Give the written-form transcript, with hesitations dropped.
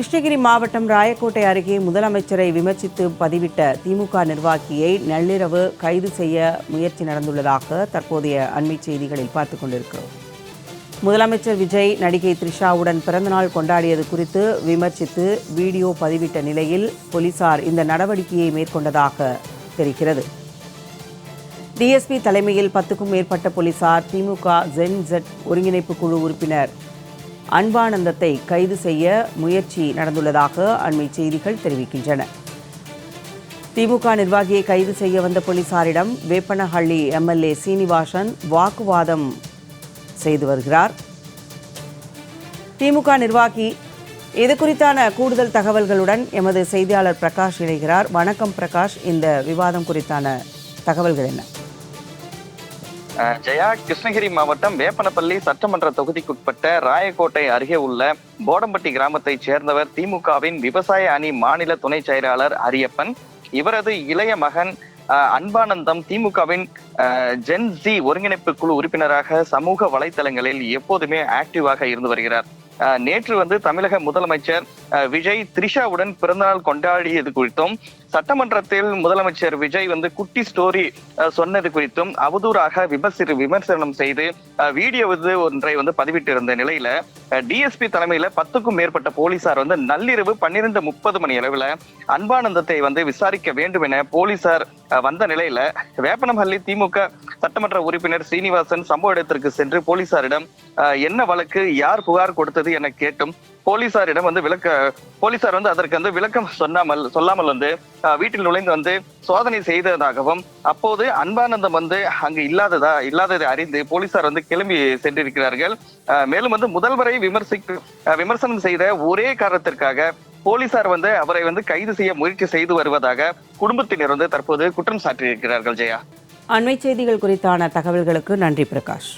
கிருஷ்ணகிரி மாவட்டம் ராயக்கோட்டை அருகே முதலமைச்சரை விமர்சித்து பதிவிட்ட திமுக நிர்வாகியை நள்ளிரவு கைது செய்ய முயற்சி நடந்துள்ளதாக தற்போதைய அண்மை செய்திகளில் பார்த்துக் கொண்டிருக்கிறோம். முதலமைச்சர் விஜய் நடிகை த்ரிஷாவுடன் பிறந்தநாள் கொண்டாடியது குறித்து விமர்சித்து வீடியோ பதிவிட்ட நிலையில் போலீசார் இந்த நடவடிக்கையை மேற்கொண்டதாக தெரிகிறது. டிஎஸ்பி தலைமையில் 10க்கும் மேற்பட்ட போலீசார் திமுக ஜென்-ஜெட் ஒருங்கிணைப்பு குழு உறுப்பினர் அன்பானந்தத்தை கைது செய்ய முயற்சி நடந்துள்ளதாக அண்மை செய்திகள் தெரிவிக்கின்றன. திமுக நிர்வாகியை கைது செய்ய வந்த போலீசாரிடம் வேப்பனஹள்ளி எம்எல்ஏ சீனிவாசன் வாக்குவாதம் செய்து வருகிறார். திமுக நிர்வாகி இது குறித்தான கூடுதல் தகவல்களுடன் எமது செய்தியாளர் பிரகாஷ் இணைகிறார். வணக்கம் பிரகாஷ், இந்த விவாதம் குறித்தான தகவல்கள் என்ன? ஜெயா, கிருஷ்ணகிரி மாவட்டம் வேப்பனப்பள்ளி சட்டமன்ற தொகுதிக்குட்பட்ட ராயக்கோட்டை அருகே உள்ள போடம்பட்டி கிராமத்தைச் சேர்ந்தவர் திமுகவின் விவசாய அணி மாநில துணை செயலாளர் அரியப்பன். இவரது இளைய மகன் அன்பானந்தம் திமுகவின் ஜென்-ஜி ஒருங்கிணைப்பு குழு உறுப்பினராக சமூக வலைதளங்களில் எப்போதுமே ஆக்டிவாக இருந்து வருகிறார். நேற்று தமிழக முதலமைச்சர் விஜய் த்ரிஷாவுடன் பிறந்தநாள் கொண்டாடியது குறித்தும், சட்டமன்றத்தில் முதலமைச்சர் விஜய் குட்டி ஸ்டோரி சொன்னது குறித்தும் அவதூறாக விமர்சனம் செய்து வீடியோ ஒன்றை பதிவிட்டிருந்த நிலையில டிஎஸ்பி தலைமையில 10க்கும் மேற்பட்ட போலீசார் நள்ளிரவு 12:30 மணி அளவுல அன்பானந்தத்தை விசாரிக்க வேண்டும் என போலீசார் வந்த நிலையில வேப்பனஹள்ளி திமுக சட்டமன்ற உறுப்பினர் சீனிவாசன் சம்பவ இடத்திற்கு சென்று போலீசாரிடம் என்ன வழக்கு, யார் புகார் கொடுத்தது என கேட்டும் போலீசாரிடம் போலீசார் அதற்கு விளக்கம் சொல்லாமல் வீட்டில் நுழைந்து சோதனை செய்ததாகவும், அப்போது அன்பானந்தம் அங்கு இல்லாததை அறிந்து போலீசார் கிளம்பி சென்றிருக்கிறார்கள். மேலும் முதல்வரை விமர்சனம் செய்த ஒரே காரணத்திற்காக போலீசார் அவரை கைது செய்ய முயற்சி செய்து வருவதாக குடும்பத்தினர் தற்போது குற்றம் சாட்டியிருக்கிறார்கள். ஜெயா, அண்மை செய்திகள் குறித்தான தகவல்களுக்கு நன்றி பிரகாஷ்.